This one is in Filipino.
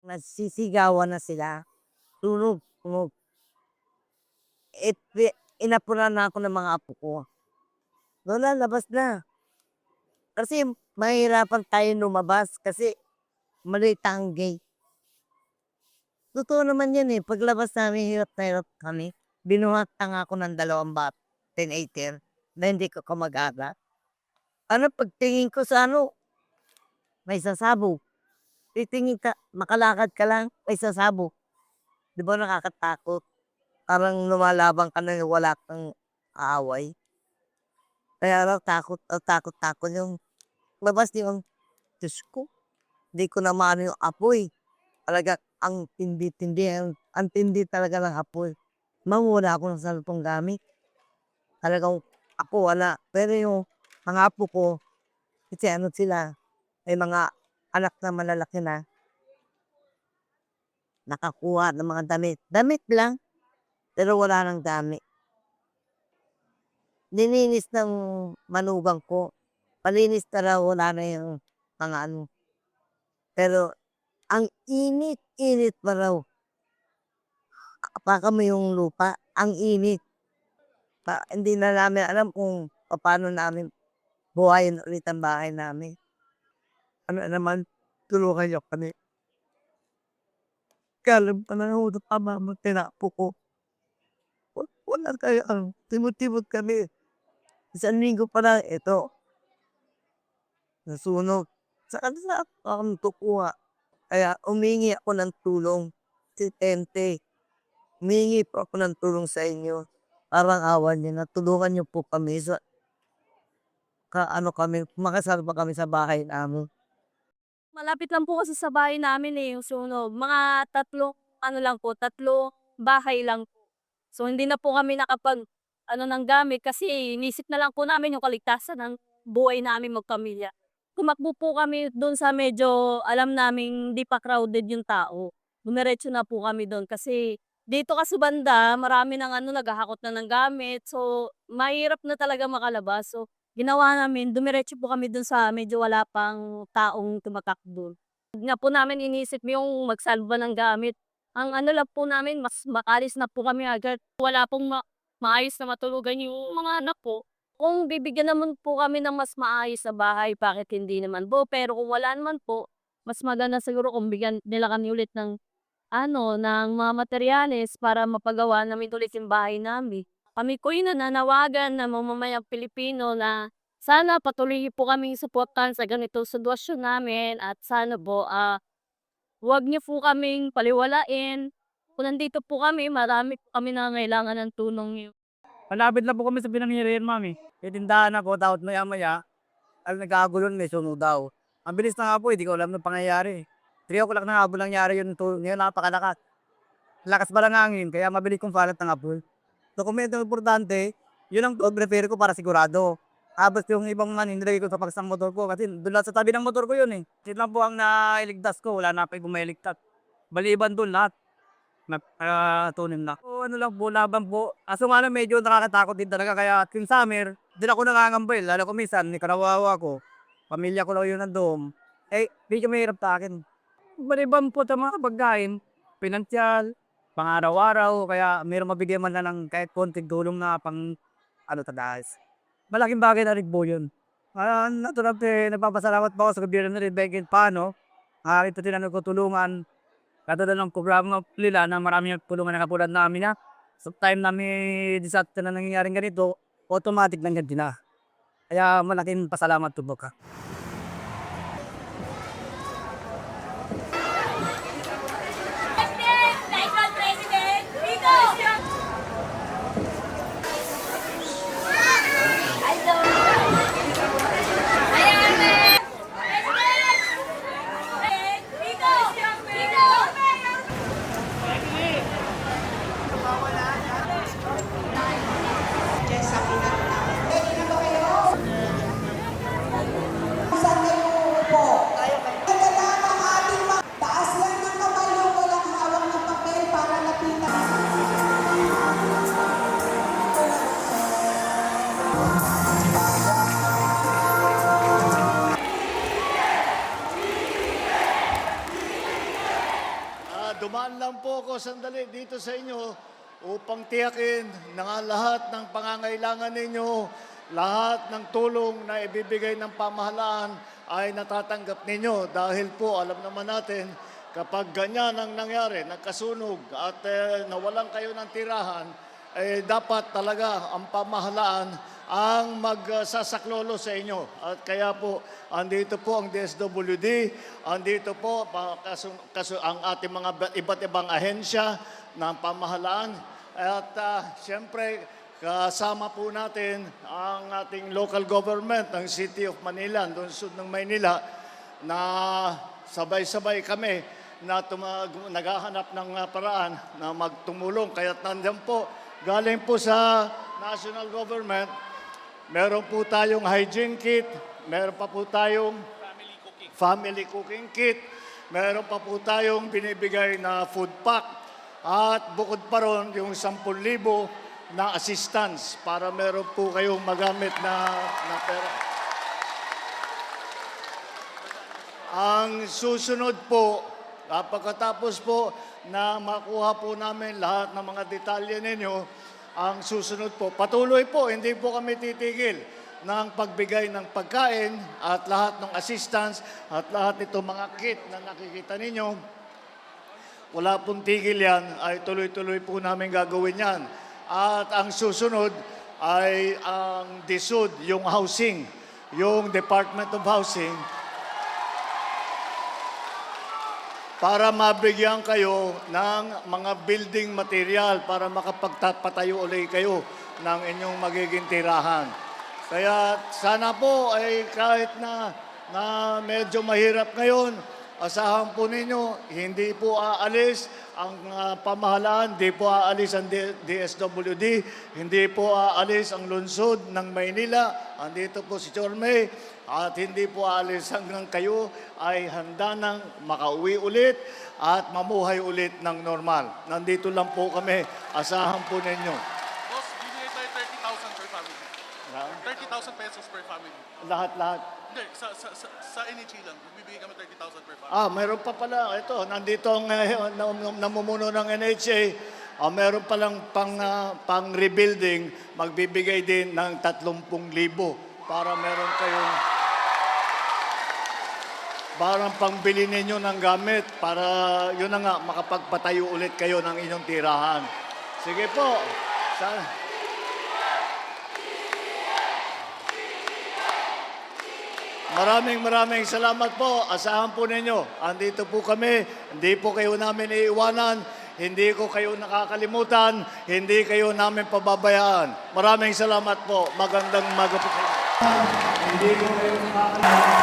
nagsisigawan na sila, tunog, tunog. Inapunan na ako ng mga apo ko. Lola, labas na. Kasi mahihirapan tayo lumabas kasi maliit ang gate. Totoo naman yan, paglabas namin hirap na hirap kami. Binuhat na nga ako ng 2 teenager na hindi ko kamag-anak. Pagtingin ko sa may sasabog. Titingin ka, makalakad ka lang, may sasabog. 'Di ba nakakatakot? Parang lumalaban ka na wala kang aaway. Kaya lang takot yung labas yung Diyos ko, di ko na maano yung apoy. Talagang ang tindi-tindi, ang tindi talaga ng apoy. Mawawala ako ng cellphone gamit. Talagang ako wala. Pero yung mga apo ko, kasi sila, may mga anak na malalaki na, nakakuha ng mga damit. Damit lang, pero wala ng dami. Nilinis ng manugang ko. Malinis na raw, wala na yung mga Pero ang init-init pa raw. Hawakan mo yung lupa, ang init. Hindi na namin alam kung paano namin buhayin ulit ang bahay namin. Naman, tulungan niyo kami. Galing pa na ho ng pamamang tinapo ko. Wala kaya, timot-timot kami. 1 linggo pa lang, ito, nasunog. Saan akong kukuha? Kaya umingi ako ng tulong. Si Tente, humingi po ako ng tulong sa inyo. Parang awa niyo na tulungan niyo po kami sa kami, makasalba kami sa bahay namin. Malapit lang po kasi sa bahay namin, yung sunog. Mga 3 bahay lang po. So, hindi na po kami ng gamit kasi inisip na lang po namin yung kaligtasan ng buhay namin magpamilya. Tumakbo po kami dun sa medyo alam naming hindi pa crowded yung tao. Dumiretso na po kami dun kasi dito kasi banda marami ng naghahakot na ng gamit. So, mahirap na talaga makalabas. So, ginawa namin dumiretso po kami dun sa medyo wala pang taong tumatakbo. Hindi na po namin inisip yung magsalba ng gamit. Ang lang po namin mas makalis na po kami agad. Wala pong maayos na matulugan yung mga anak ko. Kung bibigyan naman po kami ng mas maayos na bahay, bakit hindi naman po? Pero kung wala naman po, mas maganda siguro kung bigyan nila kami ulit ng mga materyales para mapagawa namin ulit yung bahay namin. Kami po yung nananawagan na mamamayang Pilipino na sana patuloy po kaming suportahan sa ganitong sitwasyon namin at sana po, huwag niyo po kaming balewalain. Kung nandito po kami, marami po kami nangangailangan ng tulong niyo. Malapit lang po kami sa pinangyarihan, ma'am, eh. May tindahan ako tapos maya-maya, nagkakagulo, may sunog daw. Ang bilis na nga po, di ko alam ng pangyayari. 3 o'clock na hapon nangyari yun, ngayon napakalakas. Lakas pa ng hangin kaya mabilis kong falat ng apoy. Dokumentong importante, yun ang prepare ko para sigurado. Tapos yung ibang nilagay ko sa pagsang motor ko kasi doon lang sa tabi ng motor ko yun, eh. Yun lang po ang nailigtas ko, wala na pa ibang mailigtas. Maliban doon lahat. Tunim na. So, lang po, laban po. Kaso nga lang medyo nakakatakot din talaga kaya tuwing summer, din ako nangangambay. Lalo ko minsan, karawawa ko. Pamilya ko lang yun nandoon. Medyo mahirap sa akin. Maliban po sa mga pagkain, pinansyal, pang-araw-araw, kaya mayroong mabigyan man lang ng kahit konting tulong na pang tadas. Malaking bagay na rin po yun. Natural nagpapasalamat po ako sa gobyerno na rin, Benkin paano. Ito din ang nagtutulungan. Katulad ng programa nila na marami tulungan na katulad namin na sa time na may disaster na nangyayaring ganito, automatic nandiyan din na. Kaya malaking pasalamat po ka. lang po ako sandali dito sa inyo upang tiyakin na nga lahat ng pangangailangan ninyo, lahat ng tulong na ibibigay ng pamahalaan ay natatanggap ninyo. Dahil po, alam naman natin, kapag ganyan ang nangyari, nagkasunog at nawalan kayo ng tirahan, dapat talaga ang pamahalaan ang magsasaklolo sa inyo. At kaya po, andito po ang DSWD, andito po ang ating mga iba't ibang ahensya ng pamahalaan. At siyempre, kasama po natin ang ating local government ng City of Manila, lungsod ng Maynila, na sabay-sabay kami na naghahanap ng paraan na magtumulong. Kaya't nandiyan po, galing po sa national government, meron po tayong hygiene kit, meron pa po tayong family cooking kit, meron pa po tayong binibigay na food pack, at bukod pa ron yung 10,000 na assistance para meron po kayong magamit na pera. Ang susunod po, pagkatapos po na makuha po namin lahat ng mga detalye ninyo, ang susunod po, patuloy po, hindi po kami titigil ng pagbigay ng pagkain at lahat ng assistance at lahat nito mga kit na nakikita ninyo. Wala pong tigil yan, ay tuloy-tuloy po namin gagawin yan. At ang susunod ay ang DSUD, yung housing, yung Department of Housing, para mabigyan kayo ng mga building material para makapagpatayo ulit kayo ng inyong magiging tirahan. Kaya sana po ay kahit na medyo mahirap ngayon, asahan po ninyo, hindi po aalis ang pamahalaan, hindi po aalis ang DSWD, hindi po aalis ang lungsod ng Maynila, andito po si Chorme, at hindi po aalis hanggang kayo ay handa nang makauwi ulit at mamuhay ulit ng normal. Nandito lang po kami, asahan po ninyo. Boss, bibigay tayo 30,000 per family. 30,000 pesos per family. Lahat-lahat. Hindi, sa NHA lang, bibigay kami 30,000 per family. Meron pa pala, ito, nandito ang namumuno ng NHA, meron palang pang-rebuilding, magbibigay din ng 30,000 para meron kayong parang pangbili ninyo ng gamit para yun na nga, makapagpatayo ulit kayo ng inyong tirahan. Sige po. Maraming salamat po. Asahan po ninyo. Andito po kami. Hindi po kayo namin iiwanan. Hindi ko kayo nakakalimutan. Hindi kayo namin pababayaan. Maraming salamat po. Magandang umaga po sa inyo. Hindi ko kayo nakakalimutan.